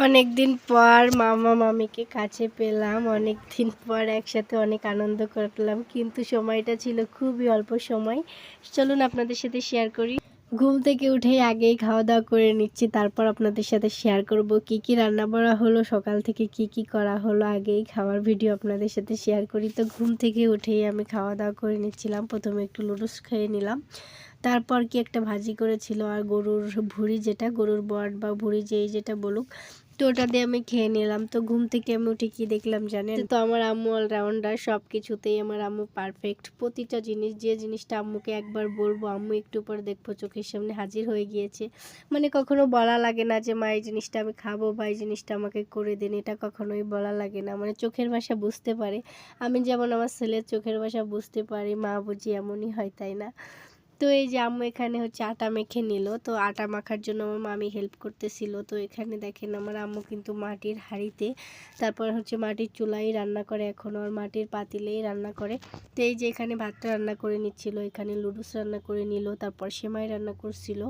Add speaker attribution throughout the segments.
Speaker 1: অনেক দিন পর মামা মামিকে কাছে পেলাম, অনেক দিন পর একসাথে অনেক আনন্দ করলাম, কিন্তু সময়টা ছিল খুবই অল্প সময়। চলুন আপনাদের সাথে শেয়ার করি। ঘুম থেকে উঠেই আগেই খাওয়া দাওয়া করে নিচ্ছি, তারপর আপনাদের সাথে শেয়ার করব কি কি রান্না বাড়া হলো, সকাল থেকে কি কি করা হলো, আগেই খাওয়ার ভিডিও আপনাদের সাথে শেয়ার করি। তো ঘুম থেকে উঠেই আমি খাওয়া দাওয়া করে নিচ্ছিলাম। প্রথমে একটু লুডুস খেয়ে নিলাম, তারপর কি একটা ভাজি করেছিল, আর গরুর ভুঁড়ি, যেটা গরুর বট বা ভুঁড়ি যেটা বলুক, তো ওটা দিয়ে আমি খেয়ে নিলাম। তো ঘুম থেকে আমি উঠে কি দেখলাম জানেন? তো আমার আম্মু অলরাউন্ডার, সব কিছুতেই আমার আম্মু পারফেক্ট। প্রতিটা জিনিস, যে জিনিসটা আম্মুকে একবার বলবো আম্মু একটু পর দেখবো চোখের সামনে হাজির হয়ে গিয়েছে। মানে কখনো বলা লাগে না যে মা এই জিনিসটা আমি খাবো বা এই জিনিসটা আমাকে করে দিন, এটা কখনোই বলা লাগে না। মানে চোখের ভাষা বুঝতে পারে। আমি যেমন আমার ছেলের চোখের ভাষা বুঝতে পারি, মা বুঝি এমনই হয়, তাই না? তো এই যে আম্মু এখানে হচ্ছে আটা মেখে নিল, তো আটা মাখার জন্য আমার মামি হেল্প করতেছিল। তো এখানে দেখেন আমার আম্মু কিন্তু মাটির হাঁড়িতে, তারপর হচ্ছে মাটির চুলাই রান্না করে, এখনও আর মাটির পাতিলেই রান্না করে। তো এই যে এখানে ভাতটা রান্না করে নিচ্ছিল, এখানে লুডুস রান্না করে নিল, তারপর সেমাই রান্না করছিল,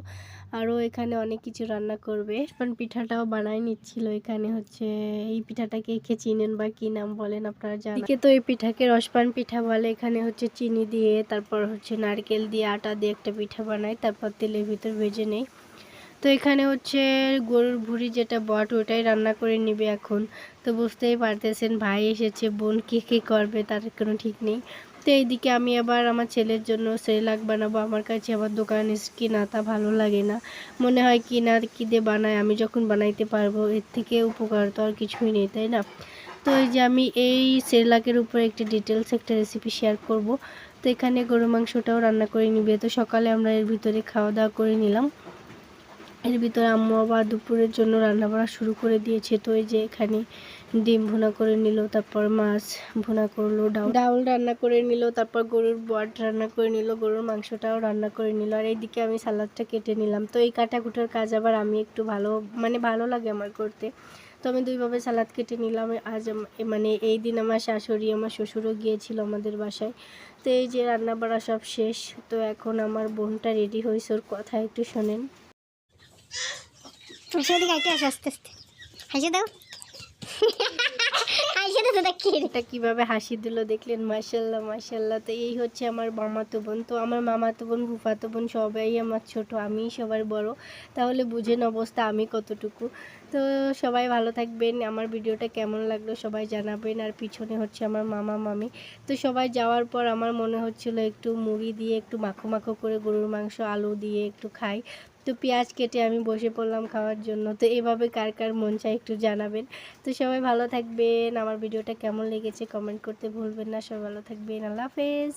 Speaker 1: আরও এখানে অনেক কিছু রান্না করবে। রসপান পিঠাটাও বানায় নিচ্ছিল। এখানে হচ্ছে এই পিঠাটাকে খেয়ে চিনেন বা কী নাম বলেন আপনারা জানেন? তো এই পিঠাকে রসপান পিঠা বলে। এখানে হচ্ছে চিনি দিয়ে, তারপর হচ্ছে নারকেল দিয়ে, আটা দিয়ে একটা পিঠা বানায়, তারপর তেলের ভিতর ভেজে নেই। তো এখানে হচ্ছে গরুর ভুঁড়ি যেটা বট, ওটাই রান্না করে নিবে এখন। তো বুঝতেই পারতেছেন ভাই এসেছে, বোন কে কে করবে তার কোনো ঠিক নেই। তো এইদিকে আমি আবার আমার ছেলের জন্য সেরেলাক বানাবো। আমার কাছে আমার দোকানে কিনাটা ভালো লাগে না, মনে হয় কিনা কী দিয়ে বানায়, আমি যখন বানাইতে পারবো এর থেকে উপকার তো আর কিছুই নেই, তাই না? তো এই যে আমি এই সেরেলাকের উপরে একটা ডিটেলস একটা রেসিপি শেয়ার করব। তো এখানে গরু মাংসটাও রান্না করে নিবে। তো সকালে আমরা এর ভিতরে খাওয়া দাওয়া করে নিলাম। এর ভিতরে আম্মু আবার দুপুরের জন্য রান্না বান্না শুরু করে দিয়েছে। তো এই যে এখানে ডিম ভুনা করে নিল, তারপর মাছ ভুনা করলো, ডাউল রান্না করে নিল, তারপর গরুর বট রান্না করে নিল, গরুর মাংসটাও রান্না করে নিল, আর এইদিকে আমি সালাদটা কেটে নিলাম। তো এই কাটাকুটার কাজ আবার আমি একটু ভালো লাগে আমার করতে। তো আমি দুইভাবে সালাদ কেটে নিলাম। আজ মানে এই দিন আমার শাশুড়ি আমার শ্বশুরও গিয়েছিল আমাদের বাসায়। তো এই যে রান্না বাড়া সব শেষ। তো এখন আমার বোনটা রেডি হয়েছে, ওর কথা একটু শোনেন।
Speaker 2: আস্তে আস্তে হাসি দাও।
Speaker 1: এটা কিভাবে হাসি দিল দেখলেন? মাশাল্লাহ মাশাল্লাহ। তো এই হচ্ছে আমার মামাতো বোন। তো আমার মামাতো বোন ফুফাতো বোন সবাই আমার ছোট, আমিই সবার বড়। তাহলে বুঝেন অবস্থা আমি কতটুকু। তো সবাই ভালো থাকবেন। আমার ভিডিওটা কেমন লাগলো সবাই জানাবেন। আর পিছনে হচ্ছে আমার মামা মামি। তো সবাই যাওয়ার পর আমার মনে হচ্ছিল একটু মুড়ি দিয়ে একটু মাখো মাখো করে গরুর মাংস আলু দিয়ে একটু খাই। তো পেঁয়াজ কেটে আমি বসে পড়লাম খাওয়ার জন্য। তো এভাবে কার কার মন চায় একটু জানাবেন। তো সবাই ভালো থাকবেন। আমার ভিডিওটা কেমন লেগেছে কমেন্ট করতে ভুলবেন না। সবাই ভালো থাকবেন। আল্লাহ হাফেজ।